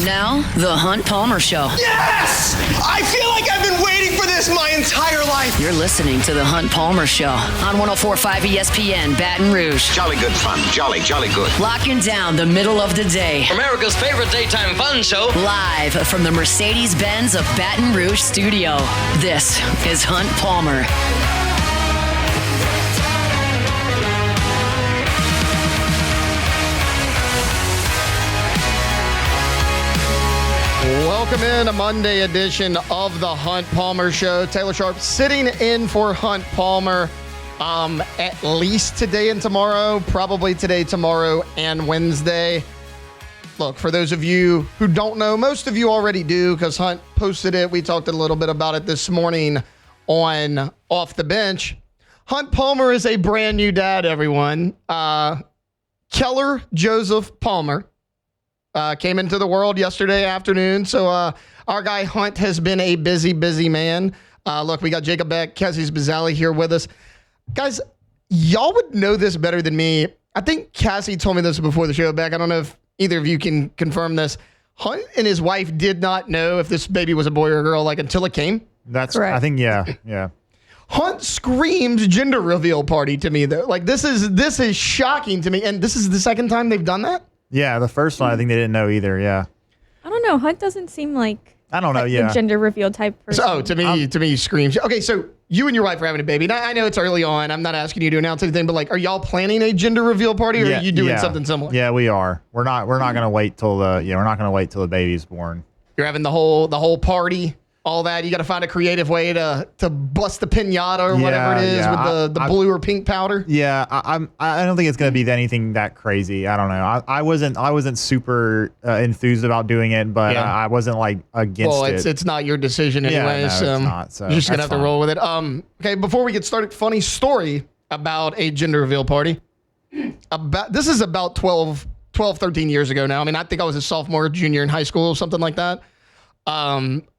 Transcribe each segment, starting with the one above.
Now, the Hunt Palmer Show. Yes! I feel like I've been waiting for this my entire life. You're listening to the Hunt Palmer Show on 104.5 ESPN, Baton Rouge. Jolly good fun. Jolly good. Locking down the middle of the day. America's favorite daytime fun show. Live from the Mercedes-Benz of Baton Rouge studio. This is Hunt Palmer. Welcome in a Monday edition of the Hunt Palmer Show. Taylor Sharp sitting in for Hunt Palmer at least today and tomorrow, probably today, tomorrow, and Wednesday. Look, for those of you who don't know, most of you already do because Hunt posted it. We talked a little bit about it this morning on Off the Bench. Hunt Palmer is a brand new dad, everyone. Keller Joseph Palmer came into the world yesterday afternoon. So our guy Hunt has been a busy man. Look, we got Jacob Beck, Kezzy's Bazali here with us. Guys, y'all would know this better than me. I think Cassie told me this before the show, Beck. I don't know if either of you can confirm this. Hunt and his wife did not know if this baby was a boy or a girl, like until it came. That's correct. I think, yeah. Hunt screams gender reveal party to me, though. Like, this is shocking to me. And this is the second time they've done that? Yeah, the first one, I think they didn't know either, yeah. I don't know. Hunt doesn't seem like the gender reveal type person. So, to me, screams. Okay, so you and your wife are having a baby. Now, I know it's early on. I'm not asking you to announce anything, but like, are y'all planning a gender reveal party, or are you doing something similar? Yeah, we are. We're not gonna wait till the baby's born. You're having the whole party, all that. You got to find a creative way to bust the pinata or whatever it is with the blue or pink powder. Yeah, I don't think it's gonna be anything that crazy. I don't know. I wasn't super enthused about doing it, but I wasn't like against it. Well, it's not your decision anyway. Yeah, no, so it's not. So you're just gonna have to roll with it. Okay. Before we get started, funny story about a gender reveal party. This is about 12, 13 years ago now. I mean, I think I was a sophomore, junior in high school or something like that.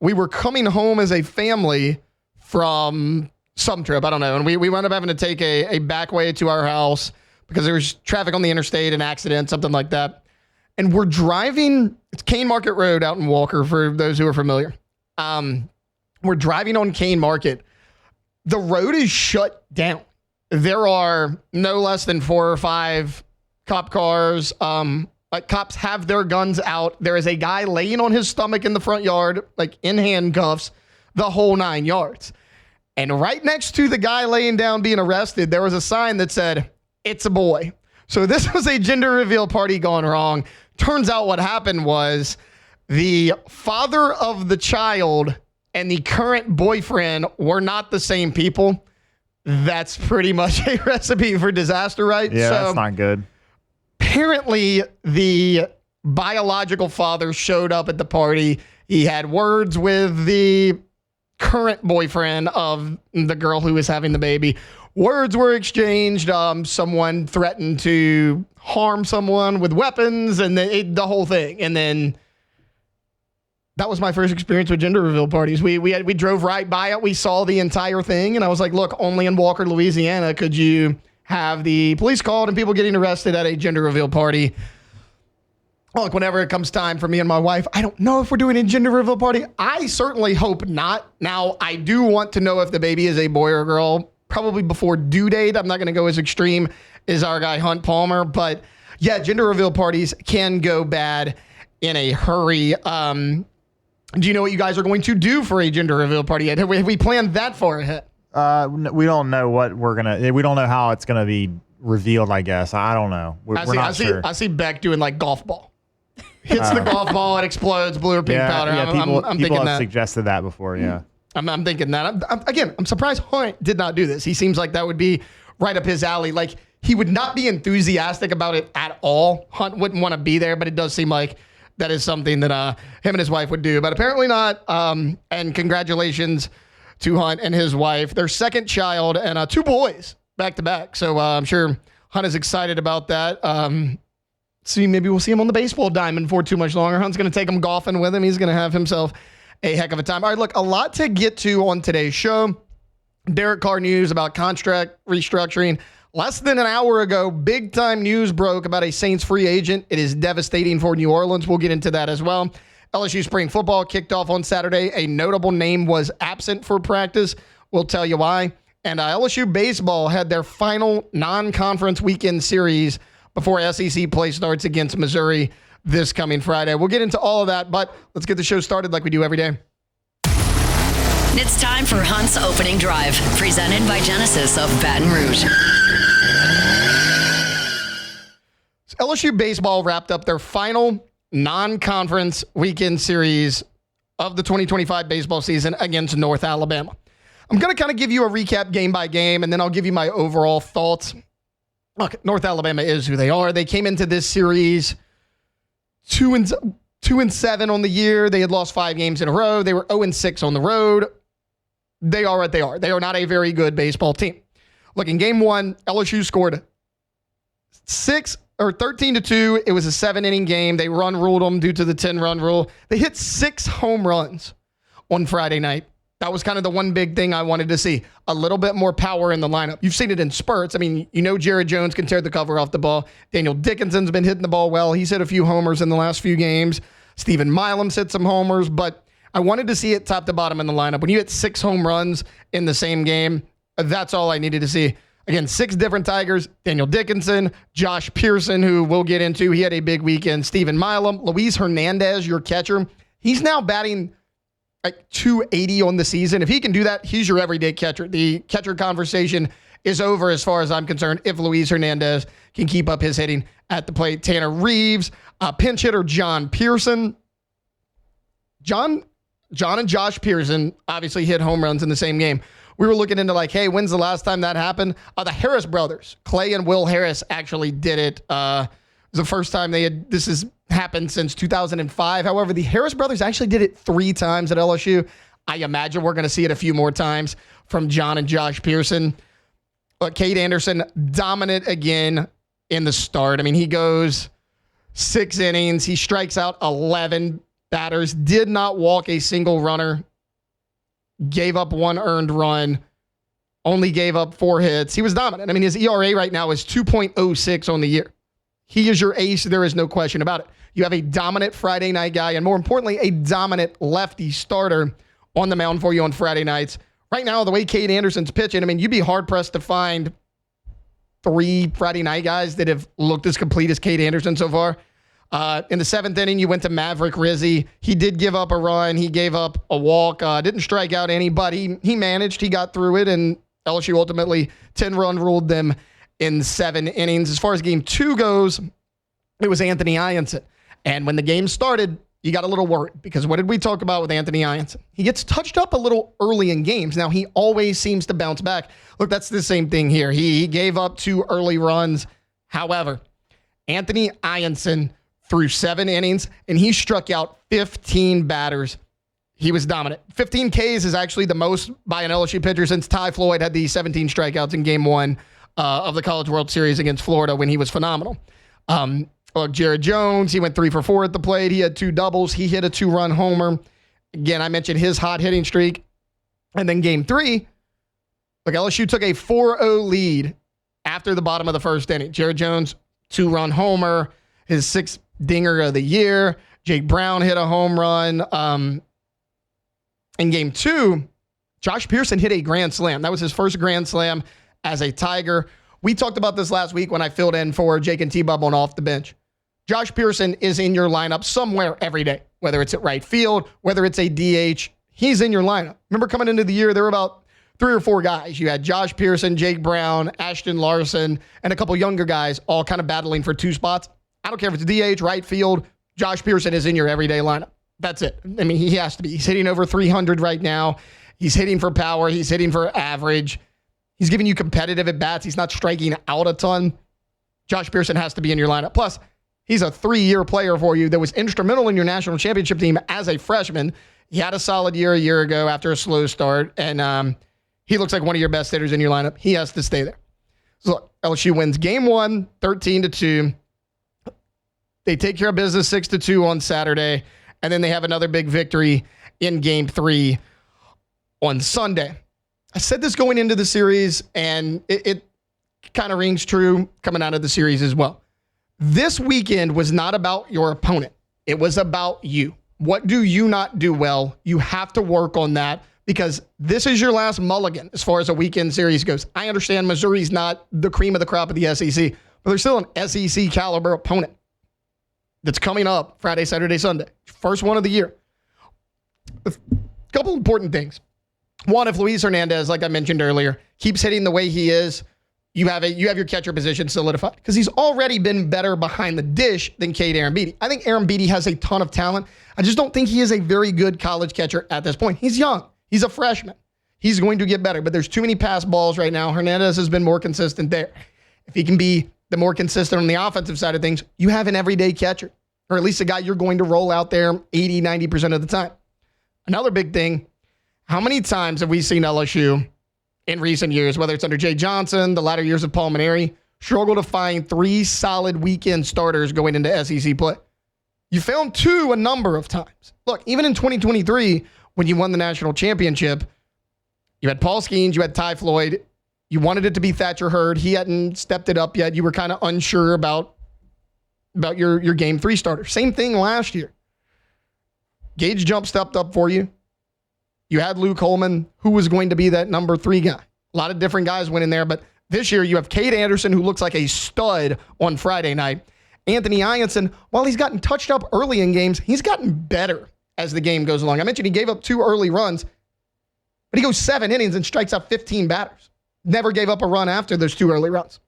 We were coming home as a family from some trip, I don't know, and we wound up having to take a back way to our house because there was traffic on the interstate, an accident, something like that. And we're driving, it's Kane Market Road out in Walker, for those who are familiar. We're driving on Kane Market. The road is shut down. There are no less than 4 or 5 cop cars. Like, cops have their guns out. There is a guy laying on his stomach in the front yard, like in handcuffs, the whole 9 yards. And right next to the guy laying down being arrested, there was a sign that said, "It's a boy." So this was a gender reveal party gone wrong. Turns out what happened was the father of the child and the current boyfriend were not the same people. That's pretty much a recipe for disaster, right? Yeah, that's not good. Apparently, the biological father showed up at the party. He had words with the current boyfriend of the girl who was having the baby. Words were exchanged. Someone threatened to harm someone with weapons, and the whole thing. And then that was my first experience with gender reveal parties. We drove right by it. We saw the entire thing, and I was like, look, only in Walker, Louisiana could you have the police called and people getting arrested at a gender reveal party. Look, whenever it comes time for me and my wife, I don't know if we're doing a gender reveal party. I certainly hope not. Now, I do want to know if the baby is a boy or a girl, probably before due date. I'm not going to go as extreme as our guy Hunt Palmer, but yeah, gender reveal parties can go bad in a hurry. Do you know what you guys are going to do for a gender reveal party yet? Have we planned that far ahead? We don't know what we don't know how it's gonna be revealed, I guess. I don't know. We're not sure. I see Beck doing like golf ball. Hits the golf ball, it explodes, blue or pink powder. I'm people thinking have suggested that before, yeah. I'm thinking that. I'm surprised Hunt did not do this. He seems like that would be right up his alley. Like, he would not be enthusiastic about it at all. Hunt wouldn't want to be there, but it does seem like that is something that him and his wife would do. But apparently not. And congratulations to Hunt and his wife. Their second child and 2 boys back to back. So I'm sure Hunt is excited about that. Maybe we'll see him on the baseball diamond for too much longer. Hunt's going to take him golfing with him. He's going to have himself a heck of a time. All right, look, a lot to get to on today's show. Derek Carr news about contract restructuring. Less than an hour ago, big-time news broke about a Saints free agent. It is devastating for New Orleans. We'll get into that as well. LSU spring football kicked off on Saturday. A notable name was absent for practice. We'll tell you why. And LSU baseball had their final non-conference weekend series before SEC play starts against Missouri this coming Friday. We'll get into all of that, but let's get the show started like we do every day. It's time for Hunt's Opening Drive, presented by Genesis of Baton Rouge. LSU baseball wrapped up their final non-conference weekend series of the 2025 baseball season against North Alabama. I'm going to kind of give you a recap game by game, and then I'll give you my overall thoughts. Look, North Alabama is who they are. They came into this series 2-7 on the year. They had lost 5 games in a row. They were 0-6 on the road. They are what they are. They are not a very good baseball team. Look, in game 1, LSU scored 13-2. It was a 7-inning game. They run ruled them due to the 10-run rule. They hit 6 home runs on Friday night. That was kind of the one big thing I wanted to see. A little bit more power in the lineup. You've seen it in spurts. I mean, you know Jared Jones can tear the cover off the ball. Daniel Dickinson's been hitting the ball well. He's hit a few homers in the last few games. Stephen Milam's hit some homers, but I wanted to see it top to bottom in the lineup. When you hit 6 home runs in the same game, that's all I needed to see. Again, 6 different Tigers. Daniel Dickinson, Josh Pearson, who we'll get into. He had a big weekend. Stephen Milam, Luis Hernandez, your catcher. He's now batting like 280 on the season. If he can do that, he's your everyday catcher. The catcher conversation is over as far as I'm concerned if Luis Hernandez can keep up his hitting at the plate. Tanner Reeves, pinch hitter John Pearson. John and Josh Pearson obviously hit home runs in the same game. We were looking into like, hey, when's the last time that happened? The Harris brothers, Clay and Will Harris, actually did it. It was the first time this has happened since 2005. However, the Harris brothers actually did it 3 times at LSU. I imagine we're going to see it a few more times from John and Josh Pearson. Cade Anderson, dominant again in the start. I mean, he goes 6 innings. He strikes out 11 batters, did not walk a single runner, gave up 1 earned run, only gave up 4 hits. He was dominant. I mean, his ERA right now is 2.06 on the year. He is your ace. There is no question about it. You have a dominant Friday night guy, and more importantly, a dominant lefty starter on the mound for you on Friday nights. Right now, the way Cade Anderson's pitching, I mean, you'd be hard-pressed to find 3 Friday night guys that have looked as complete as Cade Anderson so far. In the 7th inning, you went to Maverick Rizzi. He did give up a run. He gave up a walk. Didn't strike out anybody. He managed. He got through it, and LSU ultimately 10-run ruled them in 7 innings. As far as game 2 goes, it was Anthony Ianson. And when the game started, you got a little worried because what did we talk about with Anthony Ianson? He gets touched up a little early in games. Now, he always seems to bounce back. Look, that's the same thing here. He gave up 2 early runs. However, Anthony Ianson threw 7 innings, and he struck out 15 batters. He was dominant. 15 Ks is actually the most by an LSU pitcher since Ty Floyd had the 17 strikeouts in game 1 of the College World Series against Florida when he was phenomenal. Look, Jared Jones, he went 3 for 4 at the plate. He had 2 doubles. He hit a 2-run homer. Again, I mentioned his hot hitting streak. And then game 3, look, LSU took a 4-0 lead after the bottom of the first inning. Jared Jones, 2-run homer, his 6th dinger of the year. Jake Brown hit a home run. In game 2, Josh Pearson hit a grand slam. That was his first grand slam as a Tiger. We talked about this last week when I filled in for Jake and T-Bub on Off the Bench. Josh Pearson is in your lineup somewhere every day, whether it's at right field, whether it's a DH. He's in your lineup. Remember coming into the year, there were about 3 or 4 guys. You had Josh Pearson, Jake Brown, Ashton Larson, and a couple younger guys all kind of battling for 2 spots. I don't care if it's DH, right field. Josh Pearson is in your everyday lineup. That's it. I mean, he has to be. He's hitting over 300 right now. He's hitting for power. He's hitting for average. He's giving you competitive at-bats. He's not striking out a ton. Josh Pearson has to be in your lineup. Plus, he's a 3-year player for you that was instrumental in your national championship team as a freshman. He had a solid year a year ago after a slow start, and he looks like one of your best hitters in your lineup. He has to stay there. So look, LSU wins game 1, 13-2. They take care of business 6-2 on Saturday, and then they have another big victory in game 3 on Sunday. I said this going into the series, and it kind of rings true coming out of the series as well. This weekend was not about your opponent. It was about you. What do you not do well? You have to work on that because this is your last mulligan as far as a weekend series goes. I understand Missouri's not the cream of the crop of the SEC, but they're still an SEC caliber opponent that's coming up Friday, Saturday, Sunday. First one of the year. A couple important things. One, if Luis Hernandez, like I mentioned earlier, keeps hitting the way he is, you have your catcher position solidified because he's already been better behind the dish than Cade Arrambidi. I think Arrambidi has a ton of talent. I just don't think he is a very good college catcher at this point. He's young. He's a freshman. He's going to get better, but there's too many pass balls right now. Hernandez has been more consistent there. If he can be the more consistent on the offensive side of things, you have an everyday catcher, or at least a guy you're going to roll out there 80, 90% of the time. Another big thing, how many times have we seen LSU in recent years, whether it's under Jay Johnson, the latter years of Paul Maneri, struggle to find 3 solid weekend starters going into SEC play? You found 2 a number of times. Look, even in 2023, when you won the national championship, you had Paul Skeens, you had Ty Floyd. You wanted it to be Thatcher Hurd. He hadn't stepped it up yet. You were kind of unsure about your game 3 starter. Same thing last year. Gage Jump stepped up for you. You had Luke Holman, who was going to be that number 3 guy. A lot of different guys went in there, but this year you have Cade Anderson, who looks like a stud on Friday night. Anthony Ianson, while he's gotten touched up early in games, he's gotten better as the game goes along. I mentioned he gave up 2 early runs, but he goes 7 innings and strikes out 15 batters. Never gave up a run after those 2 early runs.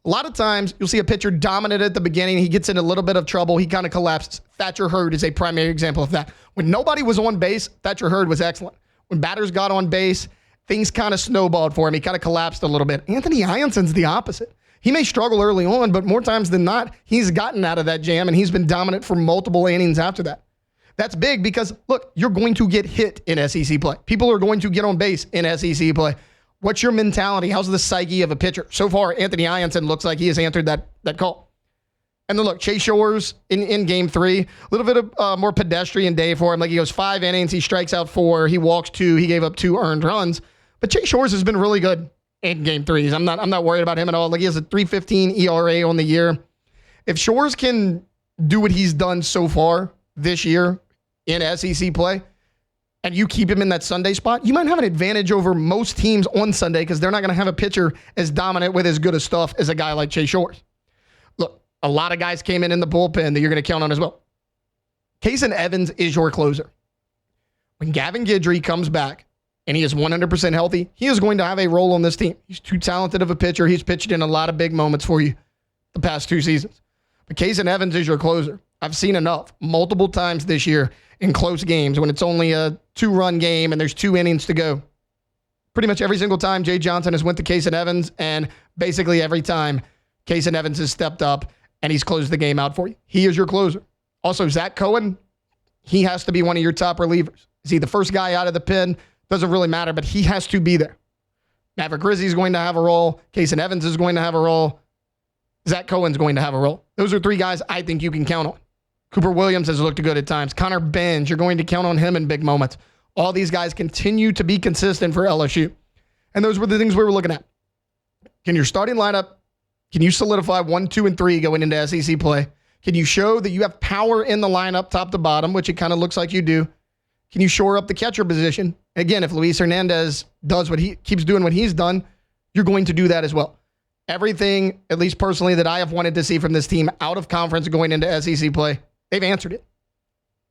A lot of times, you'll see a pitcher dominant at the beginning. He gets in a little bit of trouble. He kind of collapses. Thatcher Hurd is a primary example of that. When nobody was on base, Thatcher Hurd was excellent. When batters got on base, things kind of snowballed for him. He kind of collapsed a little bit. Anthony Ianson's the opposite. He may struggle early on, but more times than not, he's gotten out of that jam, and he's been dominant for multiple innings after that. That's big because, look, you're going to get hit in SEC play. People are going to get on base in SEC play. What's your mentality? How's the psyche of a pitcher? So far, Anthony Ianson looks like he has answered that call. And then look, Chase Shores in game 3, a little bit of more pedestrian day for him. Like he goes 5 innings, he strikes out 4, he walks 2, he gave up 2 earned runs. But Chase Shores has been really good in game 3s. I'm not worried about him at all. Like he has a 3.15 ERA on the year. If Shores can do what he's done so far this year in SEC play, and you keep him in that Sunday spot, you might have an advantage over most teams on Sunday because they're not going to have a pitcher as dominant with as good a stuff as a guy like Chase Shores. Look, a lot of guys came in the bullpen that you're going to count on as well. Kason Evans is your closer. When Gavin Guidry comes back and he is 100% healthy, he is going to have a role on this team. He's too talented of a pitcher. He's pitched in a lot of big moments for you the past 2 seasons. But Kason Evans is your closer. I've seen enough multiple times this year in close games when it's only a 2-run game and there's 2 innings to go. Pretty much every single time Jay Johnson has went to Kason Evans, and basically every time Kason Evans has stepped up and he's closed the game out for you. He is your closer. Also, Zach Cohen, he has to be one of your top relievers. Is he the first guy out of the pen? Doesn't really matter, but he has to be there. Maverick Rizzi is going to have a role. Kason Evans is going to have a role. Zach Cohen's going to have a role. Those are 3 guys I think you can count on. Cooper Williams has looked good at times. Connor Benj, you're going to count on him in big moments. All these guys continue to be consistent for LSU. And those were the things we were looking at. Can your starting lineup, can you solidify 1, 2, and 3 going into SEC play? Can you show that you have power in the lineup top to bottom, which it kind of looks like you do? Can you shore up the catcher position? Again, if Luis Hernandez does what he keeps doing what he's done, you're going to do that as well. Everything, at least personally, that I have wanted to see from this team out of conference going into SEC play, they've answered it.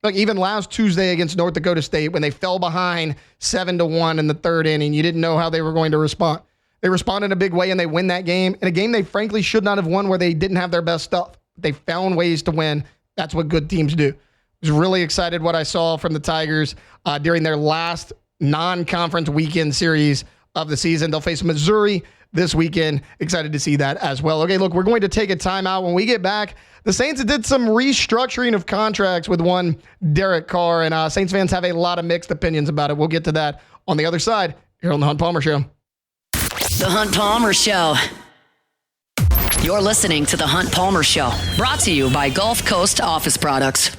Like even last Tuesday against North Dakota State, when they fell behind 7-1 in the 3rd inning, you didn't know how they were going to respond. They responded in a big way and they win that game. In a game they frankly should not have won where they didn't have their best stuff. They found ways to win. That's what good teams do. I was really excited what I saw from the Tigers during their last non-conference weekend series of the season. They'll face Missouri this weekend. Excited to see that as well. Okay, look, we're going to take a timeout. When we get back, the Saints did some restructuring of contracts with one Derek Carr, and Saints fans have a lot of mixed opinions about it. We'll get to that on the other side here on The Hunt Palmer Show. The Hunt Palmer Show. You're listening to The Hunt Palmer Show, brought to you by Gulf Coast Office Products.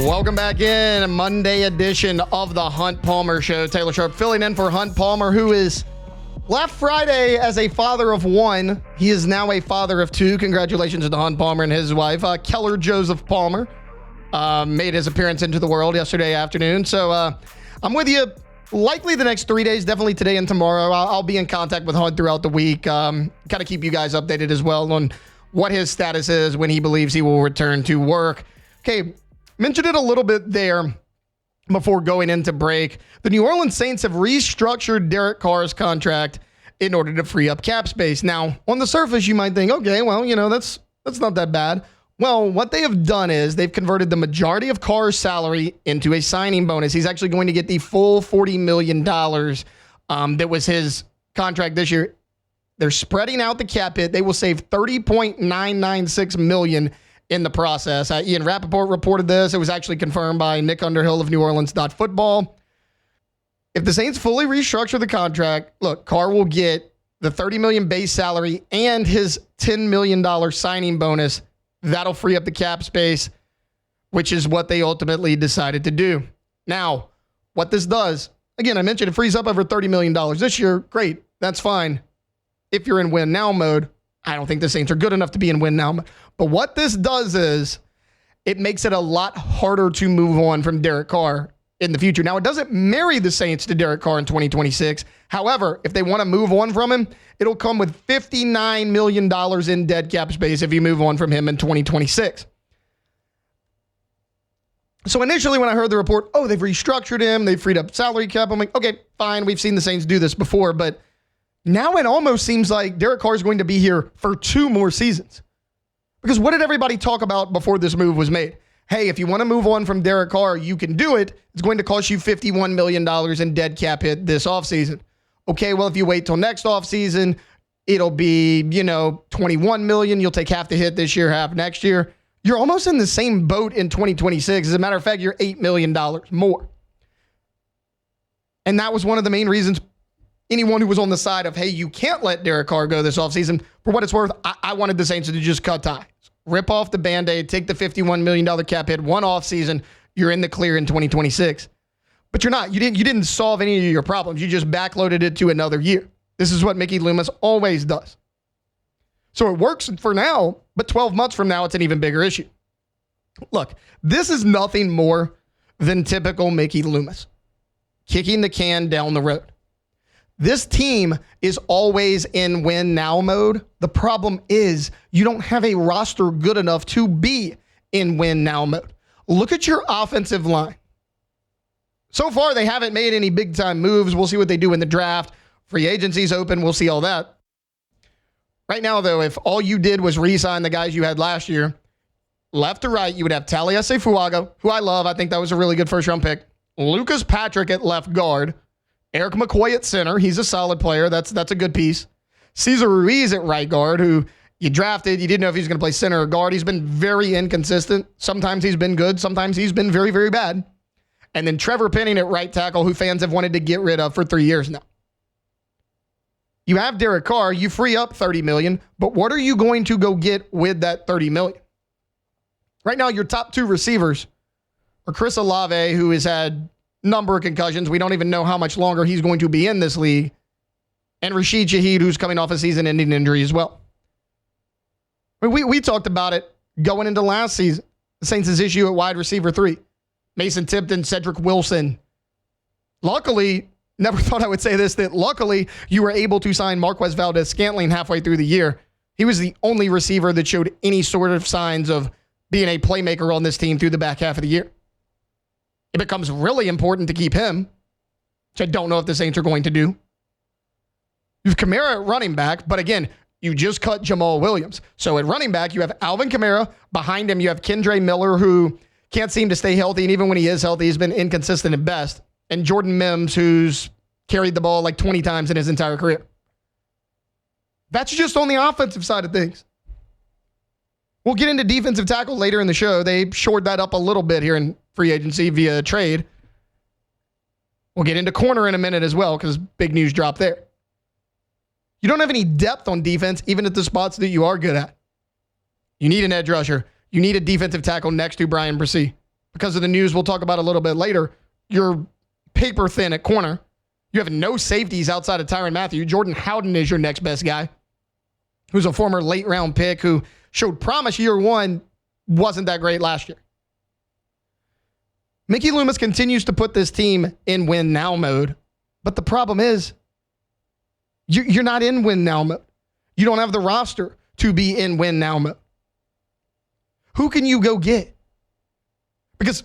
Welcome back in a Monday edition of the Hunt Palmer Show. Taylor Sharp filling in for Hunt Palmer, who is left Friday as a father of one. He is now a father of two. Congratulations to Hunt Palmer and his wife. Keller Joseph Palmer made his appearance into the world yesterday afternoon. So I'm with you likely the next 3 days, definitely today and tomorrow. I'll be in contact with Hunt throughout the week. Kind of keep you guys updated as well on what his status is, when he believes he will return to work. Okay, mentioned it a little bit there before going into break. The New Orleans Saints have restructured Derek Carr's contract in order to free up cap space. Now, on the surface, you might think, okay, well, that's not that bad. Well, what they have done is they've converted the majority of Carr's salary into a signing bonus. He's actually going to get the full $40 million that was his contract this year. They're spreading out the cap hit. They will save $30.996 million in the process. Ian Rappaport reported this. It was actually confirmed by Nick Underhill of NewOrleans.football. If the Saints fully restructure the contract, look, Carr will get the $30 million base salary and his $10 million signing bonus. That'll free up the cap space, which is what they ultimately decided to do. Now, what this does, again, I mentioned it frees up over $30 million this year. Great. That's fine. If you're in win now mode, I don't think the Saints are good enough to be in win now mode. But what this does is it makes it a lot harder to move on from Derek Carr in the future. Now, it doesn't marry the Saints to Derek Carr in 2026. However, if they want to move on from him, it'll come with $59 million in dead cap space if you move on from him in 2026. So initially when I heard the report, they've restructured him, they've freed up salary cap, I'm like, okay, fine, we've seen the Saints do this before, but now it almost seems like Derek Carr is going to be here for 2 more seasons. Because what did everybody talk about before this move was made? Hey, if you want to move on from Derek Carr, you can do it. It's going to cost you $51 million in dead cap hit this offseason. Okay, well, if you wait till next offseason, it'll be, $21 million. You'll take half the hit this year, half next year. You're almost in the same boat in 2026. As a matter of fact, you're $8 million more. And that was one of the main reasons anyone who was on the side of, hey, you can't let Derek Carr go this offseason, for what it's worth, I wanted the Saints to just cut ties. Rip off the Band-Aid, take the $51 million cap hit, one offseason, you're in the clear in 2026. But you're not. You didn't solve any of your problems. You just backloaded it to another year. This is what Mickey Loomis always does. So it works for now, but 12 months from now, it's an even bigger issue. Look, this is nothing more than typical Mickey Loomis, kicking the can down the road. This team is always in win now mode. The problem is you don't have a roster good enough to be in win now mode. Look at your offensive line. So far, they haven't made any big time moves. We'll see what they do in the draft. Free agency's open. We'll see all that. Right now, though, if all you did was re-sign the guys you had last year, left to right, you would have Taliesin Fuaga, who I love. I think that was a really good first-round pick. Lucas Patrick at left guard. Eric McCoy at center. He's a solid player. That's a good piece. Cesar Ruiz at right guard, who you drafted. You didn't know if he was going to play center or guard. He's been very inconsistent. Sometimes he's been good. Sometimes he's been very, very bad. And then Trevor Penning at right tackle, who fans have wanted to get rid of for 3 years now. You have Derek Carr. You free up $30 million. But what are you going to go get with that $30 million? Right now, your top 2 receivers are Chris Olave, who has had number of concussions. We don't even know how much longer he's going to be in this league. And Rashid Shaheed, who's coming off a season-ending injury as well. We talked about it going into last season. The Saints' issue at wide receiver 3. Mason Tipton, Cedric Wilson. Luckily, never thought I would say this, that luckily you were able to sign Marquez Valdez-Scantling halfway through the year. He was the only receiver that showed any sort of signs of being a playmaker on this team through the back half of the year. It becomes really important to keep him, which I don't know if the Saints are going to do. You have Kamara at running back, but again, you just cut Jamal Williams. So at running back, you have Alvin Kamara. Behind him, you have Kendre Miller, who can't seem to stay healthy, and even when he is healthy, he's been inconsistent at best. And Jordan Mims, who's carried the ball like 20 times in his entire career. That's just on the offensive side of things. We'll get into defensive tackle later in the show. They shored that up a little bit here in free agency via trade. We'll get into corner in a minute as well because big news dropped there. You don't have any depth on defense, even at the spots that you are good at. You need an edge rusher. You need a defensive tackle next to Brian Bresee. because of the news we'll talk about a little bit later, you're paper thin at corner. You have no safeties outside of Tyrann Mathieu. Jordan Howden is your next best guy, who's a former late round pick who showed promise year one, wasn't that great last year. Mickey Loomis continues to put this team in win now mode, but the problem is you're not in win now mode. You don't have the roster to be in win now mode. Who can you go get? Because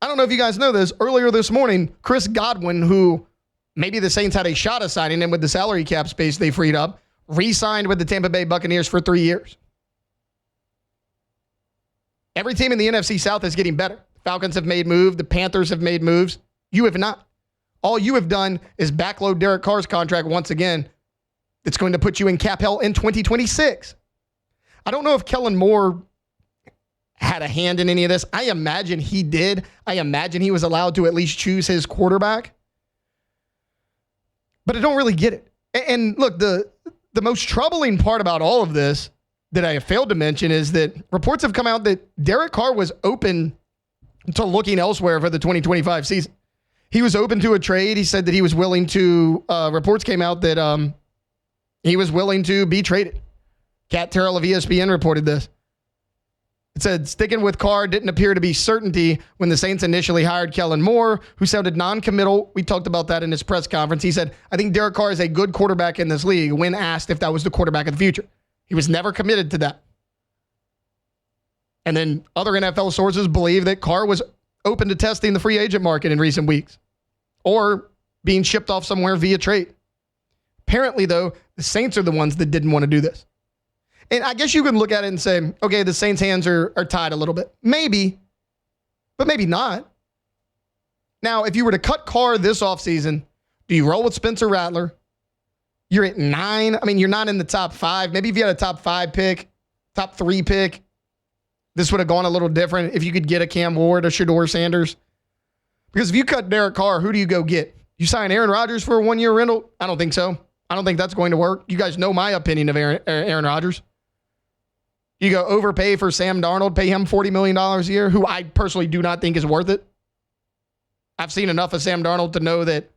I don't know if you guys know this, earlier this morning, Chris Godwin, who maybe the Saints had a shot of signing him with the salary cap space they freed up, re-signed with the Tampa Bay Buccaneers for 3 years. Every team in the NFC South is getting better. Falcons have made moves. The Panthers have made moves. You have not. All you have done is backload Derek Carr's contract once again. It's going to put you in cap hell in 2026. I don't know if Kellen Moore had a hand in any of this. I imagine he did. I imagine he was allowed to at least choose his quarterback. But I don't really get it. And look, the most troubling part about all of this that I have failed to mention is that reports have come out that Derek Carr was open to looking elsewhere for the 2025 season. He was open to a trade. He said that he was willing to, reports came out that he was willing to be traded. Kat Terrell of ESPN reported this. It said, sticking with Carr didn't appear to be certainty when the Saints initially hired Kellen Moore, who sounded non-committal. We talked about that in his press conference. He said, I think Derek Carr is a good quarterback in this league when asked if that was the quarterback of the future. He was never committed to that. And then other NFL sources believe that Carr was open to testing the free agent market in recent weeks or being shipped off somewhere via trade. Apparently, though, the Saints are the ones that didn't want to do this. And I guess you can look at it and say, okay, the Saints' hands are tied a little bit. Maybe, but maybe not. Now, if you were to cut Carr this offseason, do you roll with Spencer Rattler? You're at 9. I mean, you're not in the top 5. Maybe if you had a top 5 pick, top 3 pick, this would have gone a little different if you could get a Cam Ward, a Shedeur Sanders. Because if you cut Derek Carr, who do you go get? You sign Aaron Rodgers for a 1-year rental? I don't think so. I don't think that's going to work. You guys know my opinion of Aaron Rodgers. You go overpay for Sam Darnold, pay him $40 million a year, who I personally do not think is worth it. I've seen enough of Sam Darnold to know that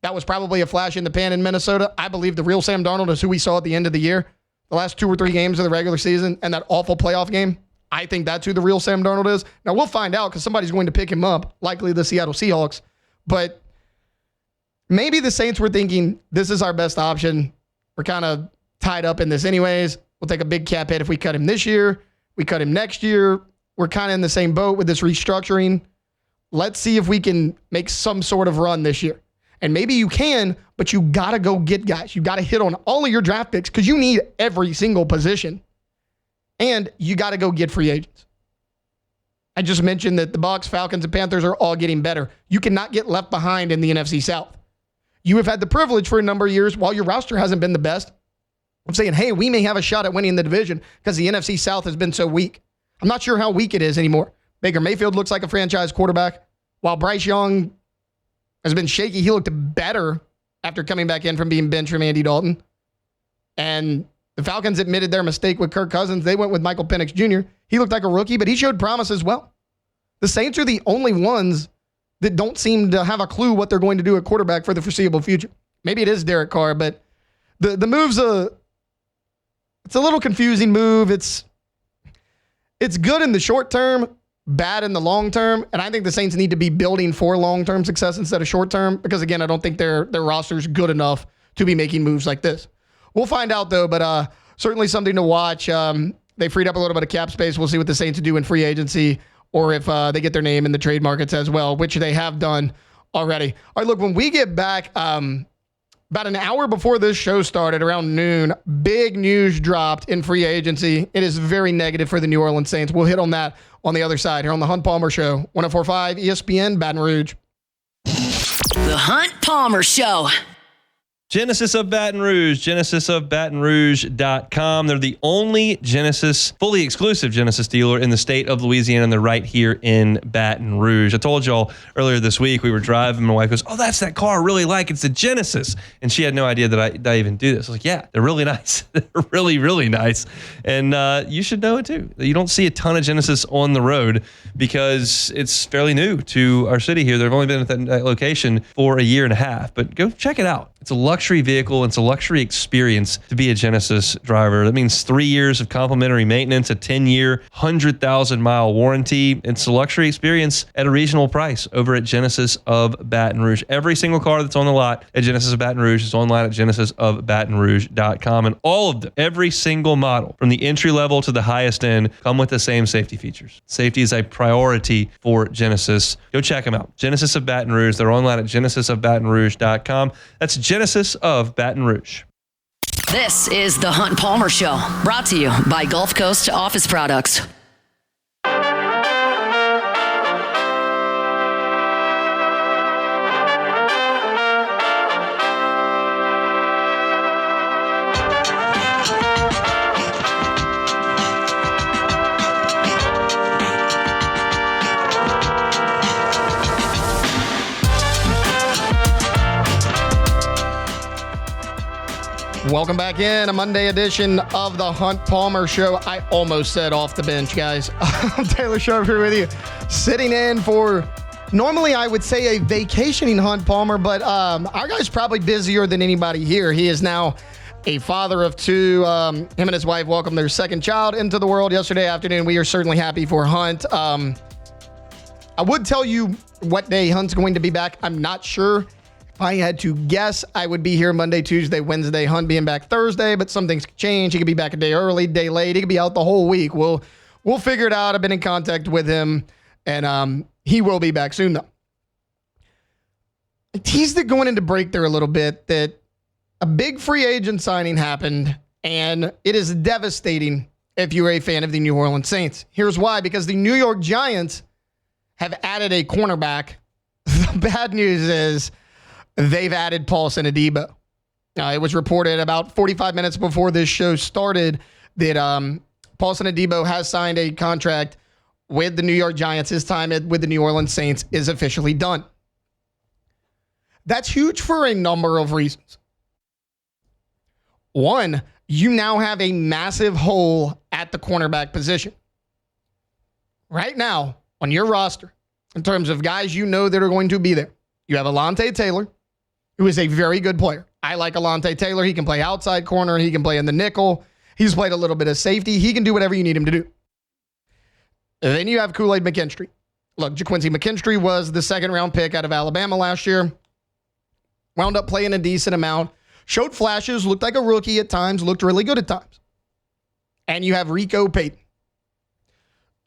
that was probably a flash in the pan in Minnesota. I believe the real Sam Darnold is who we saw at the end of the year, the last 2 or 3 games of the regular season, and that awful playoff game. I think that's who the real Sam Darnold is. Now, we'll find out because somebody's going to pick him up, likely the Seattle Seahawks. But maybe the Saints were thinking, this is our best option. We're kind of tied up in this anyways. We'll take a big cap hit if we cut him this year. We cut him next year. We're kind of in the same boat with this restructuring. Let's see if we can make some sort of run this year. And maybe you can, but you got to go get guys. You got to hit on all of your draft picks because you need every single position. And you got to go get free agents. I just mentioned that the Bucs, Falcons, and Panthers are all getting better. You cannot get left behind in the NFC South. You have had the privilege for a number of years while your roster hasn't been the best. I'm saying, hey, we may have a shot at winning the division because the NFC South has been so weak. I'm not sure how weak it is anymore. Baker Mayfield looks like a franchise quarterback. While Bryce Young has been shaky, he looked better after coming back in from being benched from Andy Dalton. And the Falcons admitted their mistake with Kirk Cousins. They went with Michael Penix Jr. He looked like a rookie, but he showed promise as well. The Saints are the only ones that don't seem to have a clue what they're going to do at quarterback for the foreseeable future. Maybe it is Derek Carr, but the move's it's a little confusing move. It's good in the short term, bad in the long term, and I think the Saints need to be building for long-term success instead of short-term because, again, I don't think their roster's good enough to be making moves like this. We'll find out, though, but certainly something to watch. They freed up a little bit of cap space. We'll see what the Saints do in free agency or if they get their name in the trade markets as well, which they have done already. All right, look, when we get back, about an hour before this show started, around noon, big news dropped in free agency. It is very negative for the New Orleans Saints. We'll hit on that on the other side here on the Hunt Palmer Show, 104.5 ESPN, Baton Rouge. The Hunt Palmer Show. Genesis of Baton Rouge, genesisofbatonrouge.com. They're the only fully exclusive Genesis dealer in the state of Louisiana, and they're right here in Baton Rouge. I told y'all earlier this week, we were driving, my wife goes, oh, that's that car I really like. It's a Genesis. And she had no idea that I even do this. I was like, yeah, they're really nice. They're really, really nice. And you should know it too. You don't see a ton of Genesis on the road because it's fairly new to our city here. They've only been at that location for a year and a half, but go check it out. It's a luxury vehicle. It's a luxury experience to be a Genesis driver. That means 3 years of complimentary maintenance, a 10-year, 100,000-mile warranty. It's a luxury experience at a reasonable price over at Genesis of Baton Rouge. Every single car that's on the lot at Genesis of Baton Rouge is online at genesisofbatonrouge.com. And all of them, every single model, from the entry level to the highest end, come with the same safety features. Safety is a priority for Genesis. Go check them out. Genesis of Baton Rouge. They're online at genesisofbatonrouge.com. That's Genesis of Baton Rouge. This is the Hunt Palmer Show, brought to you by Gulf Coast Office Products. Welcome back in a Monday edition of the Hunt Palmer Show. I almost said off the bench, guys. I'm Taylor Sharp here with you, sitting in for normally I would say a vacationing Hunt Palmer, but our guy's probably busier than anybody here. He is now a father of two. Him and his wife welcomed their second child into the world yesterday afternoon. We are certainly happy for Hunt. I would tell you what day Hunt's going to be back. I'm not sure. If I had to guess, I would be here Monday, Tuesday, Wednesday. Hunt being back Thursday, but some things could change. He could be back a day early, day late. He could be out the whole week. We'll figure it out. I've been in contact with him, and he will be back soon, though. I teased it going into break there a little bit that a big free agent signing happened, and it is devastating if you're a fan of the New Orleans Saints. Here's why. Because the New York Giants have added a cornerback. The bad news is they've added Paulson Adebo. It was reported about 45 minutes before this show started that Paulson Adebo has signed a contract with the New York Giants. His time with the New Orleans Saints is officially done. That's huge for a number of reasons. One, you now have a massive hole at the cornerback position. Right now, on your roster, in terms of guys you know that are going to be there, you have Alontae Taylor, who is a very good player. I like Alontae Taylor. He can play outside corner. He can play in the nickel. He's played a little bit of safety. He can do whatever you need him to do. And then you have Kool-Aid McKinstry. Look, JaQuincy McKinstry was the second-round pick out of Alabama last year. Wound up playing a decent amount. Showed flashes. Looked like a rookie at times. Looked really good at times. And you have Rico Payton.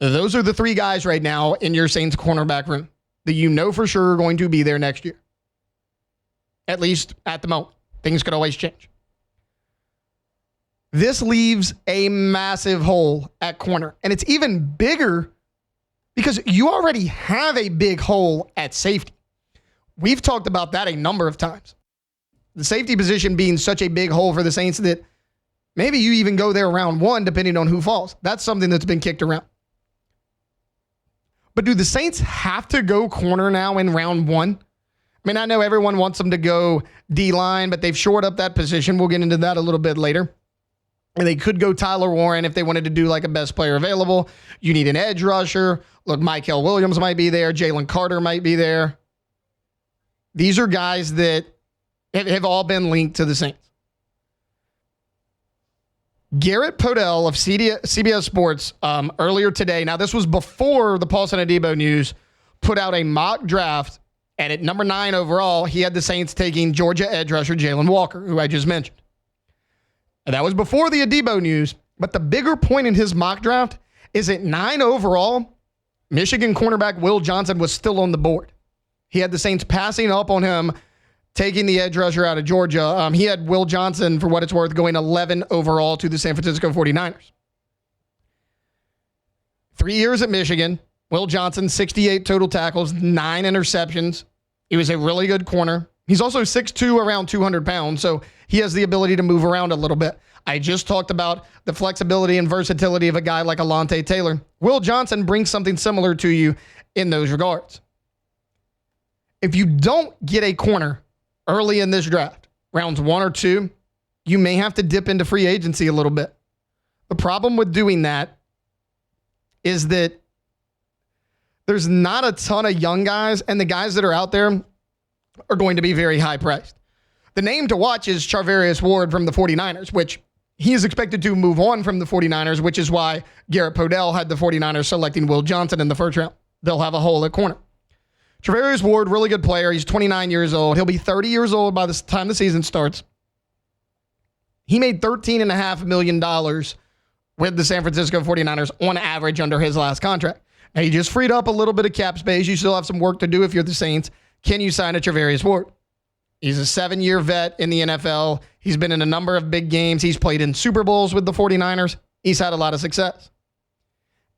Those are the three guys right now in your Saints cornerback room that you know for sure are going to be there next year. At least at the moment. Things could always change. This leaves a massive hole at corner. And it's even bigger because you already have a big hole at safety. We've talked about that a number of times. The safety position being such a big hole for the Saints that maybe you even go there round one depending on who falls. That's something that's been kicked around. But do the Saints have to go corner now in round one? I mean, I know everyone wants them to go D-line, but they've shored up that position. We'll get into that a little bit later. And they could go Tyler Warren if they wanted to do like a best player available. You need an edge rusher. Look, Michael Williams might be there. Jalen Carter might be there. These are guys that have all been linked to the Saints. Garrett Podell of CBS Sports earlier today, now this was before the Paulson Adebo news, put out a mock draft. And at number 9 overall, he had the Saints taking Georgia edge rusher Jalen Walker, who I just mentioned. And that was before the Adebo news. But the bigger point in his mock draft is at 9 overall, Michigan cornerback Will Johnson was still on the board. He had the Saints passing up on him, taking the edge rusher out of Georgia. He had Will Johnson, for what it's worth, going 11 overall to the San Francisco 49ers. 3 years at Michigan. Will Johnson, 68 total tackles, 9 interceptions. He was a really good corner. He's also 6'2", around 200 pounds, so he has the ability to move around a little bit. I just talked about the flexibility and versatility of a guy like Alontae Taylor. Will Johnson brings something similar to you in those regards. If you don't get a corner early in this draft, rounds 1 or 2, you may have to dip into free agency a little bit. The problem with doing that is that there's not a ton of young guys, and the guys that are out there are going to be very high priced. The name to watch is Charvarius Ward from the 49ers, which he is expected to move on from the 49ers, which is why Garrett Podell had the 49ers selecting Will Johnson in the first round. They'll have a hole at corner. Charvarius Ward, really good player. He's 29 years old. He'll be 30 years old by the time the season starts. He made $13.5 million with the San Francisco 49ers on average under his last contract. Now, he just freed up a little bit of cap space. You still have some work to do if you're the Saints. Can you sign a Charvarius Ward? He's a 7-year vet in the NFL. He's been in a number of big games. He's played in Super Bowls with the 49ers. He's had a lot of success.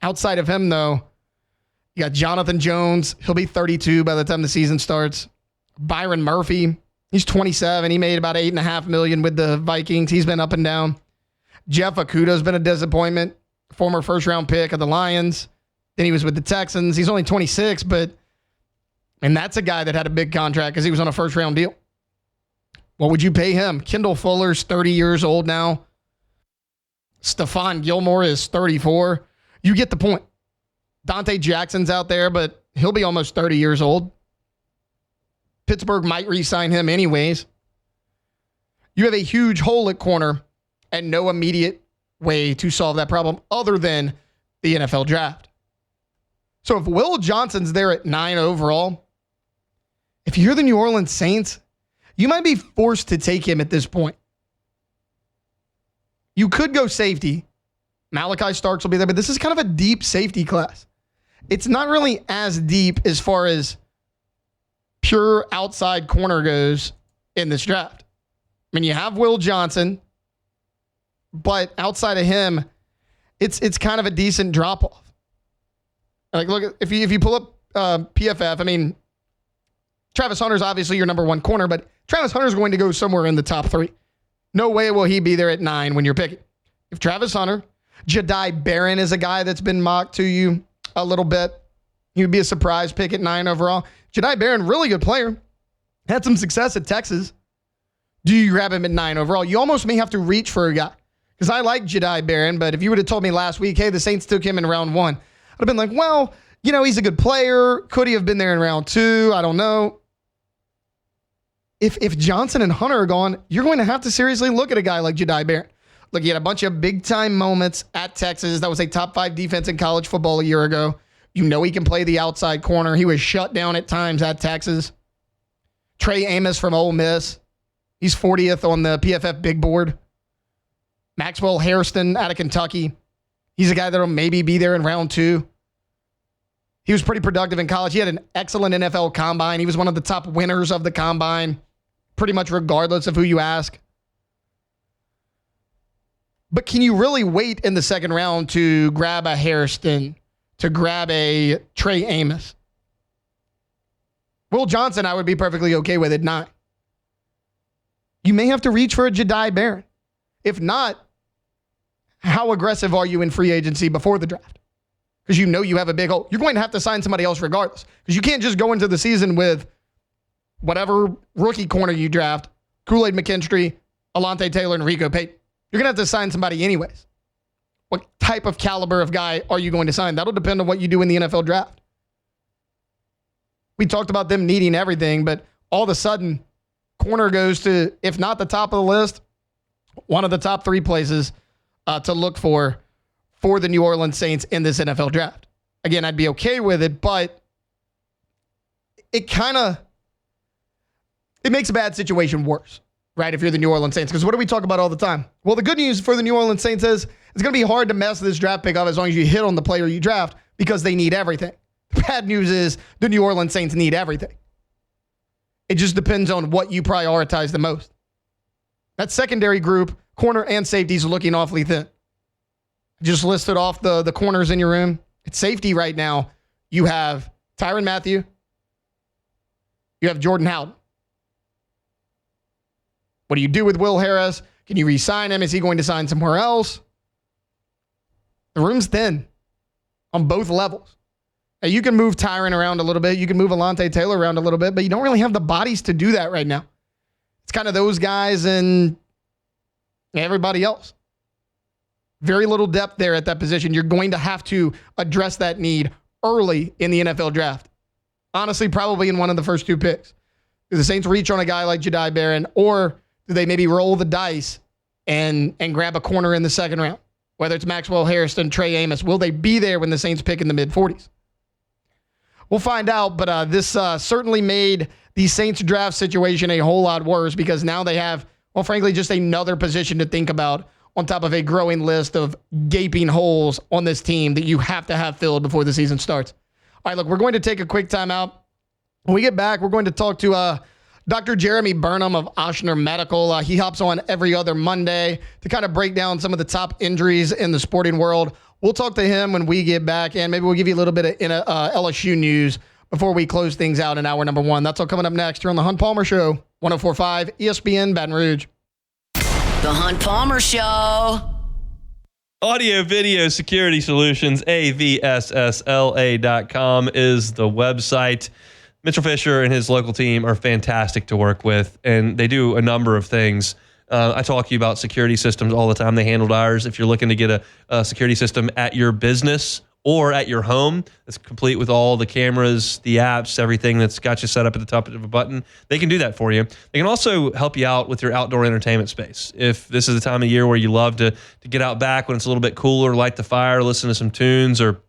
Outside of him, though, you got Jonathan Jones. He'll be 32 by the time the season starts. Byron Murphy. He's 27. He made about $8.5 million with the Vikings. He's been up and down. Jeff Okuda's been a disappointment. Former first-round pick of the Lions. Then he was with the Texans. He's only 26, and that's a guy that had a big contract because he was on a first-round deal. What would you pay him? Kendall Fuller's 30 years old now. Stephon Gilmore is 34. You get the point. Dante Jackson's out there, but he'll be almost 30 years old. Pittsburgh might re-sign him anyways. You have a huge hole at corner and no immediate way to solve that problem other than the NFL draft. So if Will Johnson's there at 9 overall, if you're the New Orleans Saints, you might be forced to take him at this point. You could go safety. Malachi Starks will be there, but this is kind of a deep safety class. It's not really as deep as far as pure outside corner goes in this draft. I mean, you have Will Johnson, but outside of him, it's kind of a decent drop-off. Like, look, if you pull up PFF, I mean, Travis Hunter's obviously your number one corner, but Travis Hunter's going to go somewhere in the top 3. No way will he be there at 9 when you're picking. If Travis Hunter, Jedi Barron is a guy that's been mocked to you a little bit. He would be a surprise pick at 9 overall. Jedi Barron, really good player. Had some success at Texas. Do you grab him at 9 overall? You almost may have to reach for a guy. Because I like Jedi Barron, but if you would have told me last week, hey, the Saints took him in round 1, I'd have been like, well, you know, he's a good player. Could he have been there in round 2? I don't know. If Johnson and Hunter are gone, you're going to have to seriously look at a guy like Jedi Barron. Look, he had a bunch of big-time moments at Texas. That was a top 5 defense in college football a year ago. You know he can play the outside corner. He was shut down at times at Texas. Trey Amos from Ole Miss. He's 40th on the PFF big board. Maxwell Hairston out of Kentucky. He's a guy that will maybe be there in round 2. He was pretty productive in college. He had an excellent NFL combine. He was one of the top winners of the combine, pretty much regardless of who you ask. But can you really wait in the second round to grab a Hairston, to grab a Trey Amos? Will Johnson, I would be perfectly okay with at 9. You may have to reach for a Jedi Barron. If not, how aggressive are you in free agency before the draft? Because you know you have a big hole. You're going to have to sign somebody else regardless. Because you can't just go into the season with whatever rookie corner you draft, Kool-Aid McKinstry, Alontae Taylor, and Rico Payton. You're going to have to sign somebody anyways. What type of caliber of guy are you going to sign? That'll depend on what you do in the NFL draft. We talked about them needing everything, but all of a sudden, corner goes to, if not the top of the list, one of the top 3 places to look for the New Orleans Saints in this NFL draft. Again, I'd be okay with it, but it makes a bad situation worse, right? If you're the New Orleans Saints, because what do we talk about all the time? Well, the good news for the New Orleans Saints is it's going to be hard to mess this draft pick up as long as you hit on the player you draft because they need everything. The bad news is the New Orleans Saints need everything. It just depends on what you prioritize the most. That secondary group, corner and safeties, are looking awfully thin. Just listed off the corners in your room. At safety right now, you have Tyrann Mathieu. You have Jordan Howden. What do you do with Will Harris? Can you re-sign him? Is he going to sign somewhere else? The room's thin on both levels. Now, you can move Tyron around a little bit. You can move Alontae Taylor around a little bit, but you don't really have the bodies to do that right now. It's kind of those guys and everybody else. Very little depth there at that position. You're going to have to address that need early in the NFL draft. Honestly, probably in one of the first 2 picks. Do the Saints reach on a guy like Jahdae Barron, or do they maybe roll the dice and grab a corner in the second round? Whether it's Maxwell Harrison, Trey Amos, will they be there when the Saints pick in the mid-40s? We'll find out, but this certainly made the Saints draft situation a whole lot worse because now they have, well, frankly, just another position to think about on top of a growing list of gaping holes on this team that you have to have filled before the season starts. All right, look, we're going to take a quick timeout. When we get back, we're going to talk to Dr. Jeremy Burnham of Ochsner Medical. He hops on every other Monday to kind of break down some of the top injuries in the sporting world. We'll talk to him when we get back, and maybe we'll give you a little bit of LSU news before we close things out in hour number 1. That's all coming up next here on The Hunt Palmer Show, 104.5 ESPN Baton Rouge. The Hunt Palmer Show. Audio Video Security Solutions, AVSSLA.com is the website. Mitchell Fisher and his local team are fantastic to work with, and they do a number of things. I talk to you about security systems all the time. They handled ours. If you're looking to get a security system at your business or at your home that's complete with all the cameras, the apps, everything that's got you set up at the top of a button, they can do that for you. They can also help you out with your outdoor entertainment space. If this is the time of year where you love to get out back when it's a little bit cooler, light the fire, listen to some tunes, or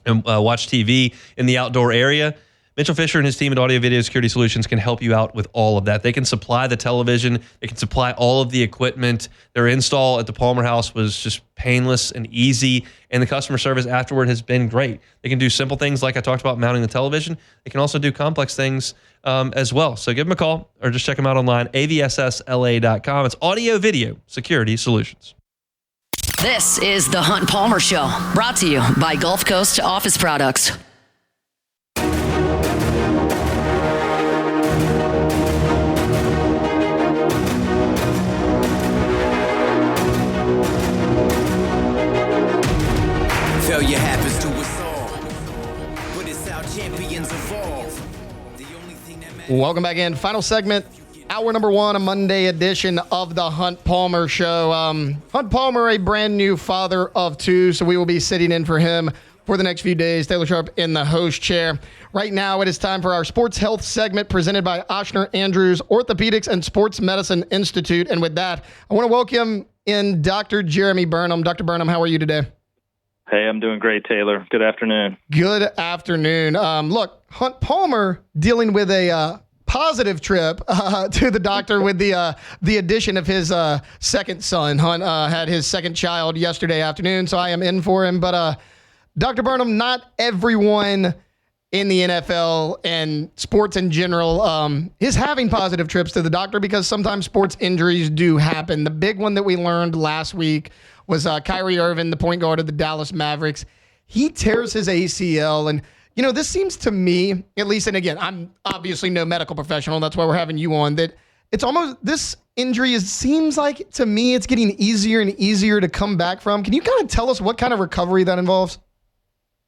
watch TV in the outdoor area, Mitchell Fisher and his team at Audio Video Security Solutions can help you out with all of that. They can supply the television. They can supply all of the equipment. Their install at the Palmer House was just painless and easy, and the customer service afterward has been great. They can do simple things like I talked about mounting the television. They can also do complex things as well. So give them a call or just check them out online, avssla.com. It's Audio Video Security Solutions. This is the Hunt Palmer Show, brought to you by Gulf Coast Office Products. Failure happens to us all, but it's how champions evolve. The only thing that matters. Welcome back in. Final segment, hour number 1, a Monday edition of the Hunt Palmer Show. Hunt Palmer, a brand new father of 2, so we will be sitting in for him for the next few days. Taylor Sharp in the host chair. Right now, it is time for our sports health segment presented by Ochsner Andrews Orthopedics and Sports Medicine Institute. And with that, I want to welcome in Dr. Jeremy Burnham. Dr. Burnham, how are you today? Hey, I'm doing great, Taylor. Good afternoon. Good afternoon. Look, Hunt Palmer dealing with a positive trip to the doctor with the addition of his second son. Hunt had his second child yesterday afternoon, so I am in for him. But Dr. Burnham, not everyone in the NFL and sports in general is having positive trips to the doctor because sometimes sports injuries do happen. The big one that we learned last week was Kyrie Irving, the point guard of the Dallas Mavericks. He tears his ACL. And, you know, this seems to me, at least, and again, I'm obviously no medical professional. That's why we're having you on, that it's almost, this injury seems like, to me, it's getting easier and easier to come back from. Can you kind of tell us what kind of recovery that involves?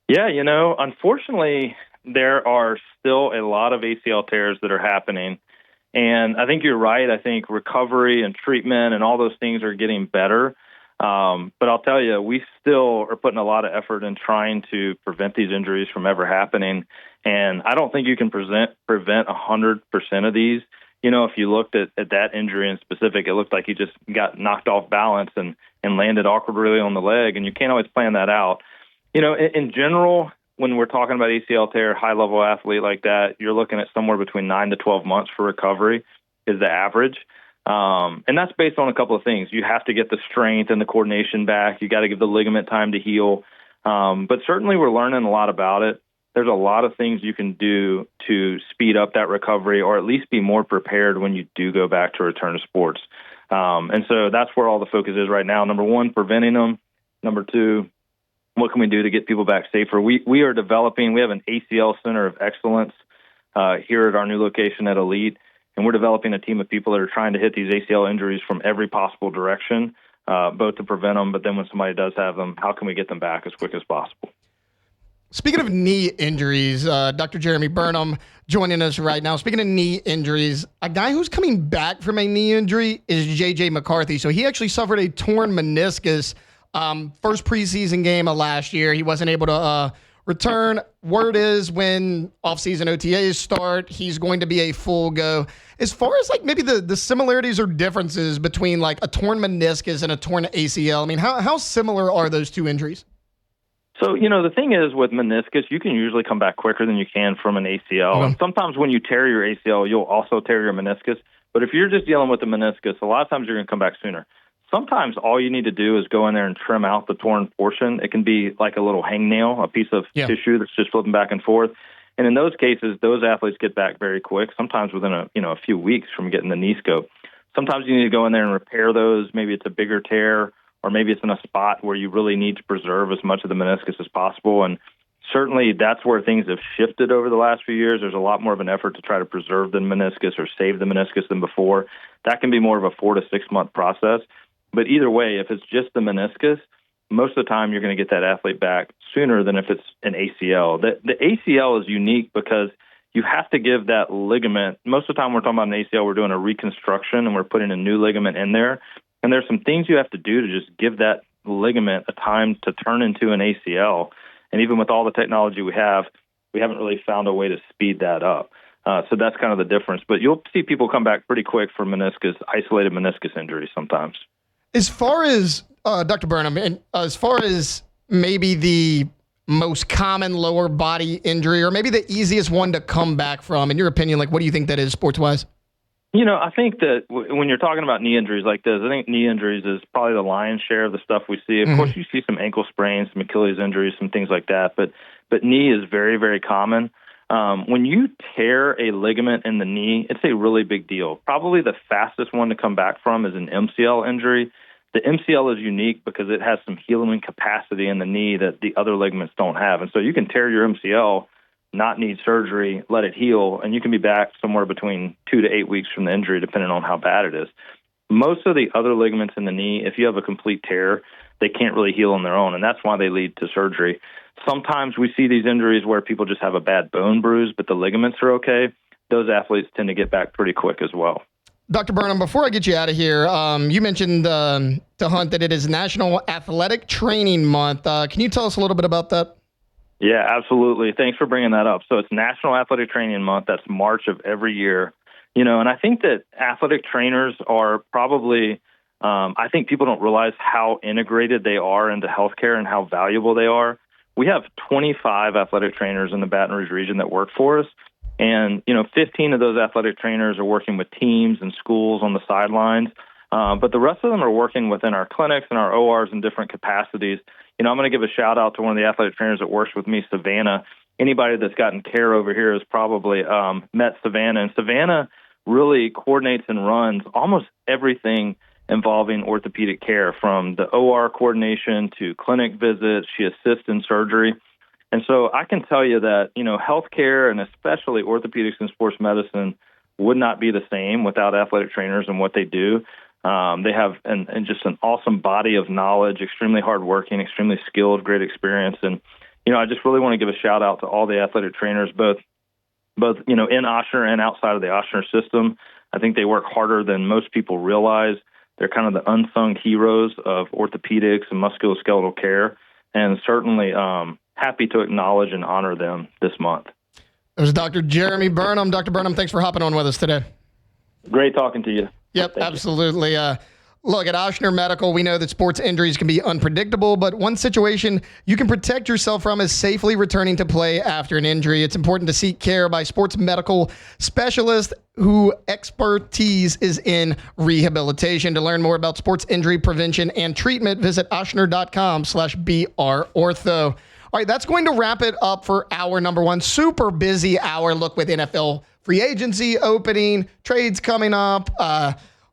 Yeah, you know, unfortunately, there are still a lot of ACL tears that are happening. And I think you're right. I think recovery and treatment and all those things are getting better. But I'll tell you, we still are putting a lot of effort in trying to prevent these injuries from ever happening. And I don't think you can prevent 100% of these. You know, if you looked at that injury in specific, it looked like he just got knocked off balance and landed awkwardly on the leg. And you can't always plan that out. You know, in general, when we're talking about ACL tear, high-level athlete like that, you're looking at somewhere between 9 to 12 months for recovery is the average. And that's based on a couple of things. You have to get the strength and the coordination back. You got to give the ligament time to heal. But certainly we're learning a lot about it. There's a lot of things you can do to speed up that recovery or at least be more prepared when you do go back to return to sports. And so that's where all the focus is right now. Number one, preventing them. Number two, what can we do to get people back safer? We are developing, we have an ACL Center of Excellence here at our new location at Elite. And we're developing a team of people that are trying to hit these ACL injuries from every possible direction, both to prevent them, but then when somebody does have them, how can we get them back as quick as possible? Speaking of knee injuries, Dr. Jeremy Burnham joining us right now. Speaking of knee injuries, a guy who's coming back from a knee injury is J.J. McCarthy. So he actually suffered a torn meniscus first preseason game of last year. He wasn't able to return. Word is when offseason OTAs start, he's going to be a full go. As far as like maybe the similarities or differences between like a torn meniscus and a torn ACL, I mean, how similar are those two injuries? So, the thing is with meniscus, you can usually come back quicker than you can from an ACL. Okay. And sometimes when you tear your ACL, you'll also tear your meniscus. But if you're just dealing with the meniscus, a lot of times you're going to come back sooner. Sometimes all you need to do is go in there and trim out the torn portion. It can be like a little hangnail, a piece of tissue that's just flipping back and forth. And in those cases, those athletes get back very quick, sometimes within a few weeks from getting the knee scope. Sometimes you need to go in there and repair those. Maybe it's a bigger tear, or maybe it's in a spot where you really need to preserve as much of the meniscus as possible. And certainly that's where things have shifted over the last few years. There's a lot more of an effort to try to preserve the meniscus or save the meniscus than before. That can be more of a 4 to 6 month process. But either way, if it's just the meniscus, most of the time you're going to get that athlete back sooner than if it's an ACL. The ACL is unique because you have to give that ligament. Most of the time we're talking about an ACL, we're doing a reconstruction and we're putting a new ligament in there. And there's some things you have to do to just give that ligament a time to turn into an ACL. And even with all the technology we haven't really found a way to speed that up. So that's kind of the difference. But you'll see people come back pretty quick from isolated meniscus injuries sometimes. As far as, Dr. Burnham, and as far as maybe the most common lower body injury or maybe the easiest one to come back from, in your opinion, like what do you think that is sports-wise? I think that when you're talking about knee injuries like this, I think knee injuries is probably the lion's share of the stuff we see. Of course, you see some ankle sprains, some Achilles injuries, some things like that, but knee is very, very common. When you tear a ligament in the knee, it's a really big deal. Probably the fastest one to come back from is an MCL injury. The MCL is unique because it has some healing capacity in the knee that the other ligaments don't have. And so you can tear your MCL, not need surgery, let it heal, and you can be back somewhere between 2 to 8 weeks from the injury, depending on how bad it is. Most of the other ligaments in the knee, if you have a complete tear, they can't really heal on their own, and that's why they lead to surgery. Sometimes we see these injuries where people just have a bad bone bruise, but the ligaments are okay. Those athletes tend to get back pretty quick as well. Dr. Burnham, before I get you out of here, you mentioned to Hunt that it is National Athletic Training Month. Can you tell us a little bit about that? Yeah, absolutely. Thanks for bringing that up. So it's National Athletic Training Month. That's March of every year. And I think that athletic trainers are probably, I think people don't realize how integrated they are into healthcare and how valuable they are. We have 25 athletic trainers in the Baton Rouge region that work for us. And, 15 of those athletic trainers are working with teams and schools on the sidelines. But the rest of them are working within our clinics and our ORs in different capacities. I'm going to give a shout out to one of the athletic trainers that works with me, Savannah. Anybody that's gotten care over here has probably met Savannah. And Savannah really coordinates and runs almost everything involving orthopedic care, from the OR coordination to clinic visits. She assists in surgery. And so I can tell you that, healthcare and especially orthopedics and sports medicine would not be the same without athletic trainers and what they do. They have just an awesome body of knowledge, extremely hardworking, extremely skilled, great experience. And, I just really want to give a shout out to all the athletic trainers, both in Ochsner and outside of the Ochsner system. I think they work harder than most people realize. They're kind of the unsung heroes of orthopedics and musculoskeletal care, and certainly happy to acknowledge and honor them this month. It was Dr. Jeremy Burnham. Dr. Burnham, thanks for hopping on with us today. Great talking to you. Yep, absolutely. Look, at Ochsner Medical, we know that sports injuries can be unpredictable, but one situation you can protect yourself from is safely returning to play after an injury. It's important to seek care by sports medical specialists whose expertise is in rehabilitation. To learn more about sports injury prevention and treatment, visit ochsner.com/BRortho. All right, that's going to wrap it up for hour number one. Super busy hour. Look, with NFL free agency opening, trades coming up.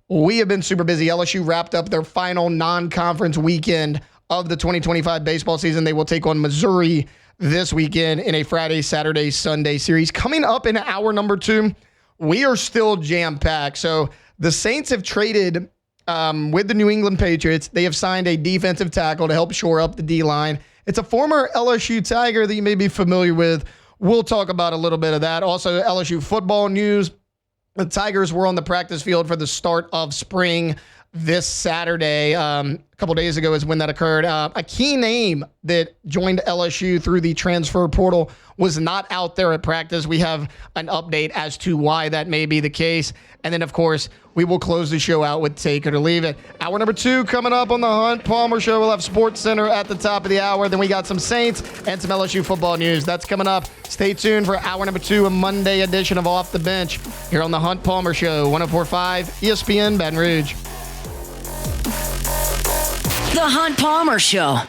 We have been super busy. LSU wrapped up their final non-conference weekend of the 2025 baseball season. They will take on Missouri this weekend in a Friday, Saturday, Sunday series. Coming up in hour number two, we are still jam-packed. So the Saints have traded with the New England Patriots. They have signed a defensive tackle to help shore up the D-line. It's a former LSU Tiger that you may be familiar with. We'll talk about a little bit of that. Also, LSU football news. The Tigers were on the practice field for the start of spring this Saturday. A couple days ago is when that occurred. A key name that joined LSU through the transfer portal was not out there at practice. We have an update as to why that may be the case. And then, of course, we will close the show out with Take It or Leave It. Hour number 2 coming up on the Hunt Palmer Show. We'll have Sports Center at the top of the hour. Then we got some Saints and some LSU football news. That's coming up. Stay tuned for hour number 2, a Monday edition of Off the Bench here on the Hunt Palmer Show, 104.5 ESPN Baton Rouge. The Hunt Palmer Show.